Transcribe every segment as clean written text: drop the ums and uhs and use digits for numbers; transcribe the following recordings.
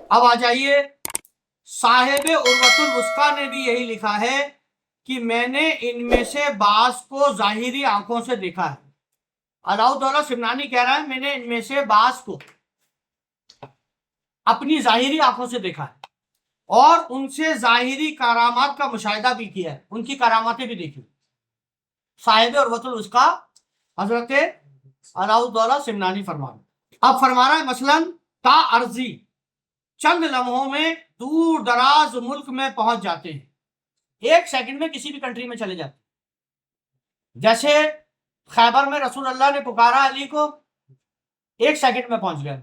اب آ جائیے، صاحب عروۃ الوثقیٰ نے بھی یہی لکھا ہے کہ میں نے ان میں سے بعض کو ظاہری آنکھوں سے دیکھا ہے۔ علاؤالدولہ سمنانی کہہ رہا ہے میں نے ان میں سے بعض کو اپنی ظاہری آنکھوں سے دیکھا ہے اور ان سے ظاہری کرامات کا مشاہدہ بھی کیا ہے، ان کی کراماتیں بھی دیکھی۔ صاحب عروۃ الوثقیٰ حضرت علاؤالدولہ سمنانی فرمان۔ اب فرما رہا ہے مثلاً تا ارضی، چند لمحوں میں دور دراز ملک میں پہنچ جاتے ہیں، ایک سیکنڈ میں کسی بھی کنٹری میں چلے جاتے ہیں۔ جیسے خیبر میں رسول اللہ نے پکارا علی کو، ایک سیکنڈ میں پہنچ گئے۔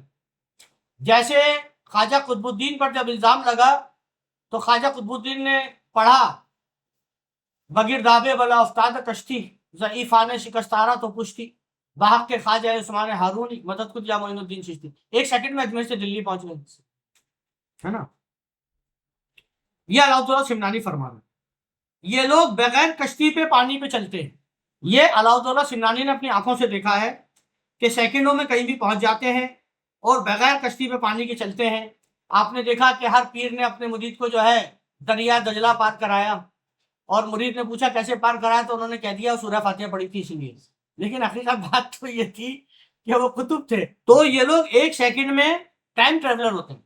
جیسے خواجہ قطب الدین پر جب الزام لگا تو خواجہ قطب الدین نے پڑھا بگردابے بلا افتاد کشتی، ضعیفان شکستارا تو پشتی، بحق کے خواجہ عثمان ہارونی مدد کجا معین الدین چشتی، ایک سیکنڈ میں اجمیر سے دلی پہنچ گئے، ہے نا۔ یہ علاؤالدولہ سمنانی فرمانا، یہ لوگ بغیر کشتی پہ پانی پہ چلتے ہیں۔ یہ علاؤالدولہ سمنانی نے اپنی آنکھوں سے دیکھا ہے کہ سیکنڈوں میں کہیں بھی پہنچ جاتے ہیں اور بغیر کشتی پہ پانی کے چلتے ہیں۔ آپ نے دیکھا کہ ہر پیر نے اپنے مرید کو جو ہے دریا دجلہ پار کرایا، اور مرید نے پوچھا کیسے پار کرایا تو انہوں نے کہہ دیا سورہ فاتحہ پڑھی تھی اسی لیے، لیکن حقیقت بات تو یہ تھی کہ وہ قطب تھے۔ تو یہ لوگ ایک سیکنڈ میں ٹائم ٹریولر ہوتے ہیں،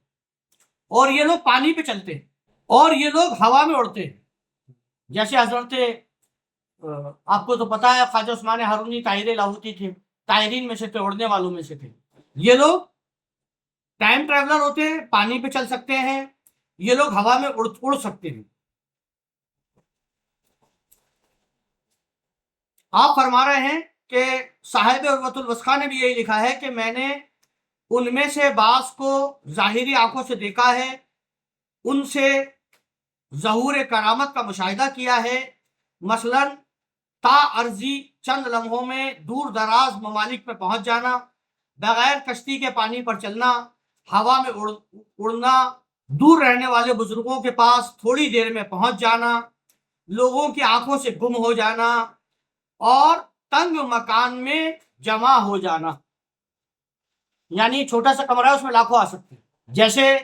اور یہ لوگ پانی پہ چلتے ہیں، اور یہ لوگ ہوا میں اڑتے ہیں۔ جیسے حضرت آپ کو تو پتا ہے خواجہ عثمان ہارونی طاہر لاہوتی تھے، طاہرین میں سے تھے، اڑنے والوں میں سے تھے۔ یہ لوگ ٹائم ٹریولر ہوتے ہیں، پانی پہ چل سکتے ہیں، یہ لوگ ہوا میں اڑ سکتے ہیں۔ آپ فرما رہے ہیں کہ صاحب عروۃ الوثقیٰ نے بھی یہی لکھا ہے کہ میں نے ان میں سے بعض کو ظاہری آنکھوں سے دیکھا ہے، ان سے ظہور کرامت کا مشاہدہ کیا ہے، مثلاً تا ارضی چند لمحوں میں دور دراز ممالک میں پہنچ جانا، بغیر کشتی کے پانی پر چلنا، ہوا میں اڑنا، دور رہنے والے بزرگوں کے پاس تھوڑی دیر میں پہنچ جانا، لوگوں کی آنکھوں سے گم ہو جانا، اور تنگ مکان میں جمع ہو جانا۔ یعنی چھوٹا سا کمرہ ہے، اس میں لاکھوں آ سکتے ہیں۔ جیسے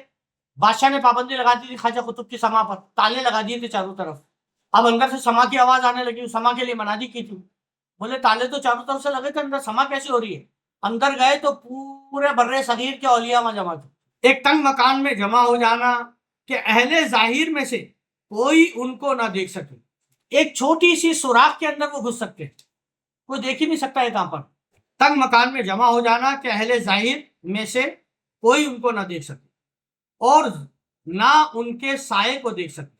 بادشاہ نے پابندی لگا دی تھی خواجہ قطب کی سما پر، تالے لگا دیے تھے چاروں طرف، اب اندر سے سما کی آواز آنے لگی، سما کے لیے منادی کی تھی، بولے تالے تو چاروں طرف سے لگے تھے، اندر سما کیسے ہو رہی ہے؟ اندر گئے تو پورے برے صغیر کے اولیاء میں جمع تھے۔ ایک تنگ مکان میں جمع ہو جانا کہ اہل ظاہر میں سے کوئی ان کو نہ دیکھ سکے، ایک چھوٹی سی سوراخ کے اندر وہ گھس سکتے، کوئی دیکھ ہی نہیں سکتا ہے کہاں پر۔ تنگ مکان میں جمع ہو جانا کہ اہل ظاہر میں سے کوئی ان کو نہ دیکھ سکے، اور نہ ان کے سائے کو دیکھ سکے،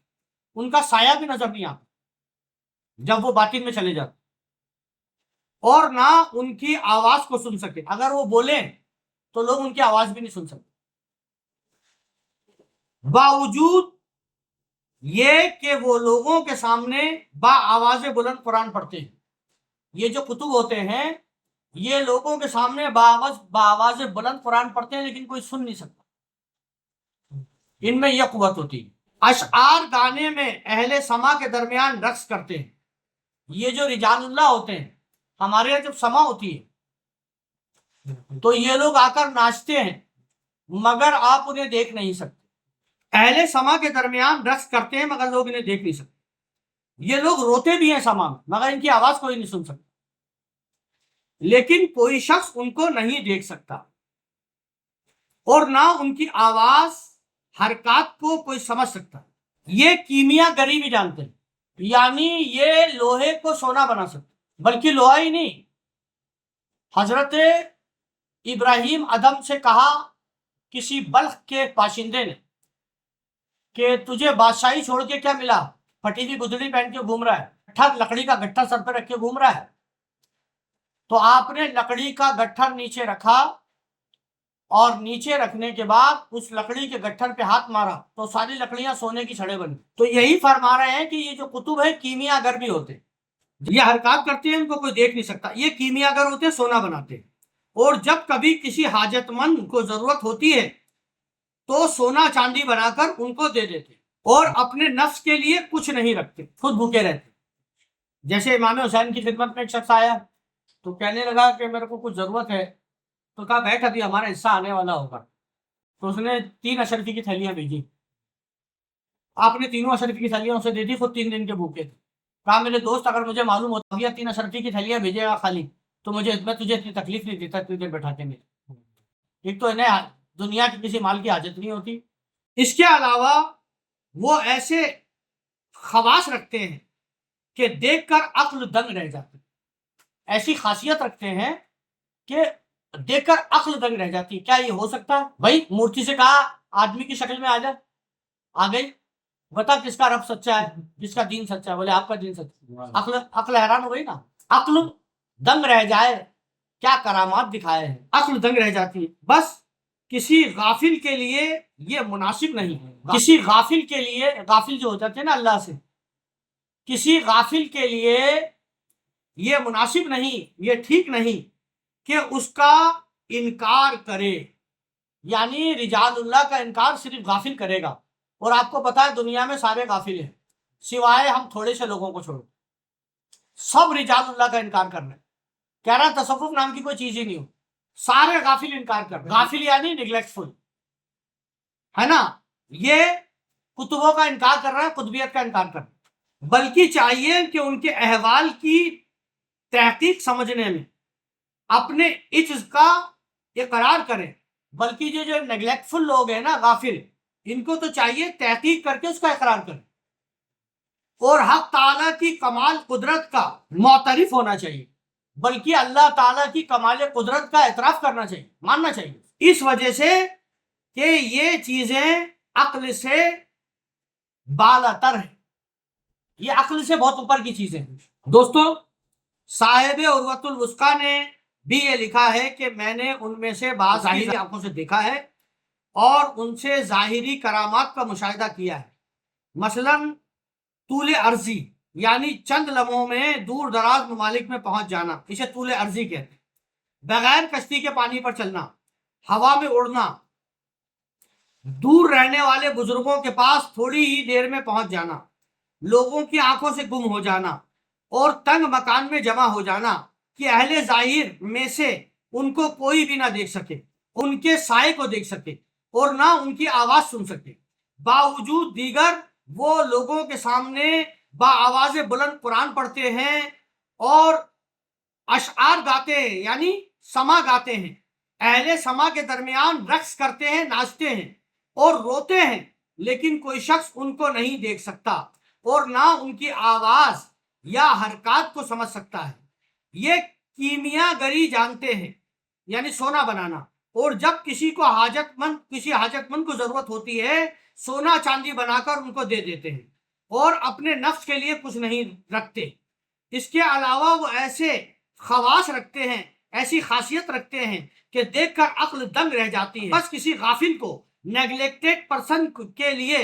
ان کا سایہ بھی نظر نہیں آتا جب وہ باطن میں چلے جاتے، اور نہ ان کی آواز کو سن سکے، اگر وہ بولیں تو لوگ ان کی آواز بھی نہیں سن سکتے۔ باوجود یہ کہ وہ لوگوں کے سامنے با آواز بلند قرآن پڑھتے ہیں، یہ جو کتب ہوتے ہیں یہ لوگوں کے سامنے با آواز بلند قرآن پڑھتے ہیں، لیکن کوئی سن نہیں سکتا، ان میں یہ قوت ہوتی ہے۔ اشعار گانے میں اہل سما کے درمیان رقص کرتے ہیں، یہ جو رجال اللہ ہوتے ہیں ہمارے یہاں جب سما ہوتی ہے تو یہ لوگ آ کر ناچتے ہیں، مگر آپ انہیں دیکھ نہیں سکتے۔ اہل سما کے درمیان رقص کرتے ہیں مگر لوگ انہیں دیکھ نہیں سکتے، یہ لوگ روتے بھی ہیں سما میں مگر ان کی آواز کوئی نہیں سن سکتا، لیکن کوئی شخص ان کو نہیں دیکھ سکتا، اور نہ ان کی آواز حرکات کو کوئی سمجھ سکتا۔ یہ کیمیا گری بھی جانتے ہیں، یعنی یہ لوہے کو سونا بنا سکتے، بلکہ لوہا ہی نہیں، حضرت ابراہیم ادم سے کہا کسی بلخ کے باشندے نے کہ تجھے بادشاہی چھوڑ کے کیا ملا؟ پھٹی ہوئی گدڑی پہن کے گھوم رہا ہے، گٹھر لکڑی کا گٹھر سر پہ رکھ کے گھوم رہا ہے۔ تو آپ نے لکڑی کا گٹھر نیچے رکھا، اور نیچے رکھنے کے بعد اس لکڑی کے گٹھر پہ ہاتھ مارا تو ساری لکڑیاں سونے کی چھڑیں بنی۔ تو یہی فرما رہے ہیں کہ یہ جو کتب ہے کیمیا گر بھی ہوتے، یہ حرکات کرتے ہیں، ان کو کوئی دیکھ نہیں سکتا، یہ کیمیا گر ہوتے، سونا بناتے، اور جب کبھی کسی حاجت مند کو ضرورت ہوتی ہے تو سونا چاندی بنا کر ان کو دے دیتے، اور اپنے نفس کے لیے کچھ نہیں رکھتے، خود بھوکے رہتے۔ جیسے امام حسین کی خدمت میں ایک شخص آیا تو کہنے لگا کہ میرے کو کچھ ضرورت ہے، تو کہا بیٹھ ابھی ہمارا حصہ آنے والا ہوگا۔ تو اس نے 3 اشرفی کی تھیلیاں بھیجی. آپ نے تینوں اشرفی کی تھیلیاں اسے دے دی، خود 3 دن کے بھوکے تھے. کہا میرے دوست اگر مجھے معلوم ہوتا گیا 3 اشرفی کی تھیلیاں بھیجے گا خالی تو میں تجھے اتنی تکلیف نہیں دیتا اتنی دیر بیٹھا کے. میرے ایک تو انہیں دنیا کی کسی مال کی حاجت نہیں ہوتی، اس کے علاوہ وہ ایسے خواص رکھتے ہیں کہ دیکھ کر عقل دنگ رہ جاتی، ایسی خاصیت رکھتے ہیں کہ دیکھ کر عقل دنگ رہ جاتی. کیا یہ ہو سکتا ہے؟ بھائی مورتی سے کہا آدمی کی شکل میں آ جا، آ گئی. بتا کس کا رب سچا ہے، کس کا دین سچا ہے؟ بولے آپ کا دین سچا ہے. عقل حیران ہو گئی نا، عقل دنگ رہ جائے. کیا کرامات دکھائے ہیں، عقل دنگ رہ جاتی ہے. بس کسی غافل کے لیے یہ مناسب نہیں. کسی غافل کے لیے، غافل جو ہو جاتے ہیں نا اللہ سے، کسی غافل کے لیے یہ مناسب نہیں، یہ ٹھیک نہیں کہ اس کا انکار کرے. یعنی رجال اللہ کا انکار صرف غافل کرے گا. اور آپ کو پتا ہے دنیا میں سارے غافل ہیں سوائے ہم تھوڑے سے لوگوں کو چھوڑ، سب رجال اللہ کا انکار کر رہے ہیں. کہہ رہا تصوف نام کی کوئی چیز ہی نہیں ہو، سارے غافل انکار کر رہے ہیں. غافل یعنی نیگلیکٹفل ہے نا. یہ کتبوں کا انکار کر رہا ہے، قطبیت کا انکار کر رہا ہے. بلکہ چاہیے کہ ان کے احوال کی تحقیق سمجھنے میں اپنے عجز کا اقرار کریں. بلکہ جو نیگلیکٹفل لوگ ہیں نا، غافل، ان کو تو چاہیے تحقیق کر کے اس کا اقرار کریں اور حق تعالیٰ کی کمال قدرت کا معترف ہونا چاہیے. بلکہ اللہ تعالیٰ کی کمال قدرت کا اعتراف کرنا چاہیے، ماننا چاہیے. اس وجہ سے کہ یہ چیزیں عقل سے بالاتر ہیں، یہ عقل سے بہت اوپر کی چیزیں ہیں. دوستو صاحب عروۃ الوثقی نے بھی یہ لکھا ہے کہ میں نے ان میں سے بعض ظاہری آنکھوں سے دیکھا ہے اور ان سے ظاہری کرامات کا مشاہدہ کیا ہے. مثلا طول عرضی، یعنی چند لمحوں میں دور دراز ممالک میں پہنچ جانا، اسے طول عرضی کہتے ہیں. بغیر کشتی کے پانی پر چلنا، ہوا میں اڑنا، دور رہنے والے بزرگوں کے پاس تھوڑی ہی دیر میں پہنچ جانا، لوگوں کی آنکھوں سے گم ہو جانا اور تنگ مکان میں جمع ہو جانا کہ اہل ظاہر میں سے ان کو کوئی بھی نہ دیکھ سکے، ان کے سائے کو دیکھ سکے اور نہ ان کی آواز سن سکے. باوجود دیگر وہ لوگوں کے سامنے بآواز بلند قرآن پڑھتے ہیں اور اشعار گاتے ہیں، یعنی سما گاتے ہیں. اہل سما کے درمیان رقص کرتے ہیں، ناچتے ہیں اور روتے ہیں، لیکن کوئی شخص ان کو نہیں دیکھ سکتا اور نہ ان کی آواز یا حرکات کو سمجھ سکتا ہے. یہ کیمیا گری جانتے ہیں، یعنی سونا بنانا، اور جب کسی حاجت مند کو ضرورت ہوتی ہے سونا چاندی بنا کر ان کو دے دیتے ہیں اور اپنے نفس کے لیے کچھ نہیں رکھتے. اس کے علاوہ وہ ایسے خواص رکھتے ہیں، ایسی خاصیت رکھتے ہیں کہ دیکھ کر عقل دنگ رہ جاتی ہے. بس کسی غافل کو، نیگلیکٹڈ پرسن کے لیے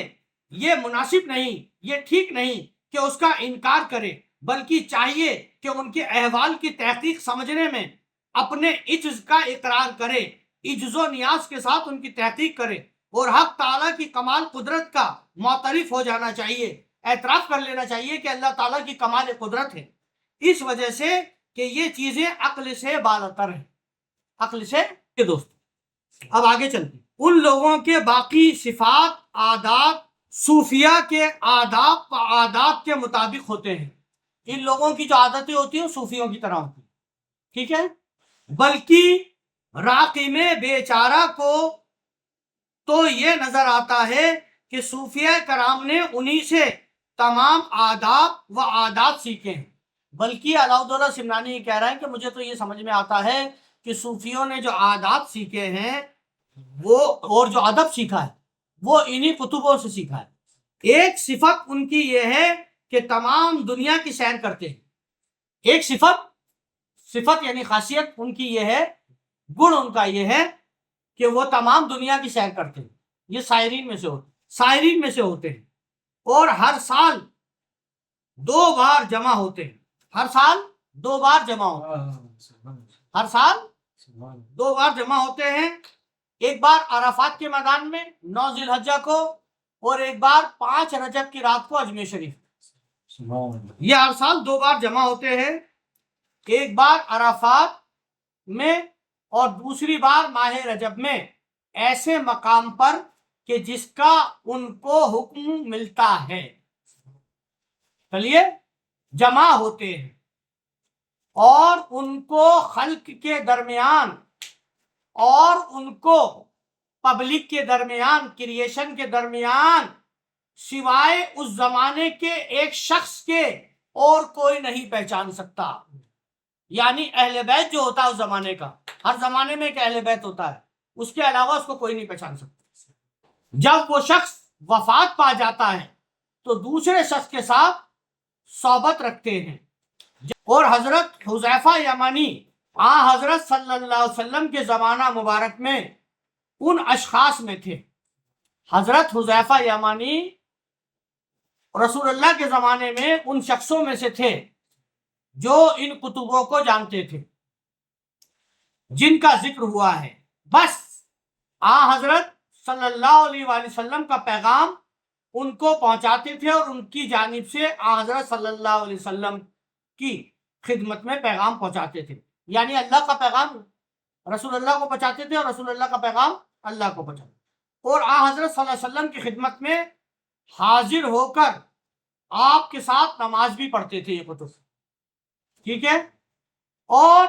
یہ مناسب نہیں، یہ ٹھیک نہیں کہ اس کا انکار کرے، بلکہ چاہیے کہ ان کے احوال کی تحقیق سمجھنے میں اپنے عجز کا اقرار کرے، عجز و نیاز کے ساتھ ان کی تحقیق کرے اور حق تعالیٰ کی کمال قدرت کا معترف ہو جانا چاہیے، اعتراف کر لینا چاہیے کہ اللہ تعالیٰ کی کمال قدرت ہے. اس وجہ سے کہ یہ چیزیں عقل سے بالاتر ہیں، عقل سے. دوست اب آگے چلتے ہیں. ان لوگوں کے باقی صفات، عادات صوفیہ کے آداب و عادات کے مطابق ہوتے ہیں. ان لوگوں کی جو عادتیں ہوتی ہیں صوفیوں کی طرح ہوتی ہیں، ٹھیک ہے. بلکہ راقم بیچارہ کو تو یہ نظر آتا ہے کہ صوفیہ کرام نے انہی سے تمام آداب و عادات سیکھے ہیں. بلکہ علاؤالدولہ سمنانی یہ کہہ رہا ہے کہ مجھے تو یہ سمجھ میں آتا ہے کہ صوفیوں نے جو عادات سیکھے ہیں وہ اور جو ادب سیکھا ہے وہ انہی کتبوں سے سیکھا ہے. ایک صفت ان کی یہ ہے کہ تمام دنیا کی سیر کرتے ہیں. ایک صفت یعنی خاصیت ان کی یہ ہے، گن ان کا یہ ہے کہ وہ تمام دنیا کی سیر کرتے ہیں. یہ سائرین میں سے ہوتے ہیں اور ہر سال 2 بار جمع ہوتے ہیں. ہر سال 2 بار جمع ہوتے ہیں. ایک بار عرفات کے میدان میں 9 ذی الحجہ کو اور ایک بار 5 رجب کی رات کو اجمیر شریف. یہ ہر سال 2 بار جمع ہوتے ہیں، ایک بار عرفات میں اور دوسری بار ماہ رجب میں. ایسے مقام پر کہ جس کا ان کو حکم ملتا ہے. چلیے جمع ہوتے ہیں اور ان کو خلق کے درمیان اور ان کو پبلک کے درمیان، کریشن کے درمیان، سوائے اس زمانے کے ایک شخص کے اور کوئی نہیں پہچان سکتا. یعنی اہل بیت جو ہوتا ہے اس زمانے کا، ہر زمانے میں ایک اہل بیت ہوتا ہے، اس کے علاوہ اس کو کوئی نہیں پہچان سکتا. جب وہ شخص وفات پا جاتا ہے تو دوسرے شخص کے ساتھ صحبت رکھتے ہیں. اور حضرت حذیفہ یمانی حضرت صلی اللہ علیہ وسلم کے زمانہ مبارک میں ان اشخاص میں تھے. حضرت حذیفہ یمانی رسول اللہ کے زمانے میں ان شخصوں میں سے تھے جو ان کتبوں کو جانتے تھے جن کا ذکر ہوا ہے. بس حضرت صلی اللہ علیہ وآلہ وسلم کا پیغام ان کو پہنچاتے تھے اور ان کی جانب سے حضرت صلی اللہ علیہ وسلم کی خدمت میں پیغام پہنچاتے تھے. یعنی اللہ کا پیغام رسول اللہ کو پہنچاتے تھے اور رسول اللہ کا پیغام اللہ کو پہنچاتے تھے. اور حضرت صلی اللہ علیہ وسلم کی خدمت میں حاضر ہو کر آپ کے ساتھ نماز بھی پڑھتے تھے یہ کتب. ٹھیک ہے. اور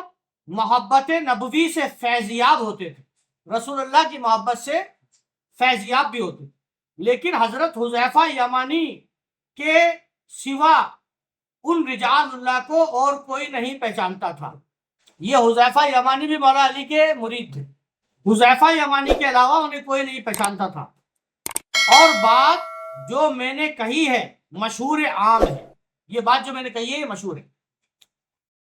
محبت نبوی سے فیضیاب ہوتے تھے، رسول اللہ کی محبت سے فیضیاب بھی ہوتے. لیکن حضرت حذیفہ یمانی کے سوا ان رجال اللہ کو اور کوئی نہیں پہچانتا تھا. یہ حذیفہ یمانی بھی مولا علی کے مرید تھے. حذیفہ یمانی کے علاوہ انہیں کوئی نہیں پہچانتا تھا. اور بات جو میں نے کہی ہے مشہور عام ہے، یہ بات جو میں نے کہی ہے یہ مشہور ہے.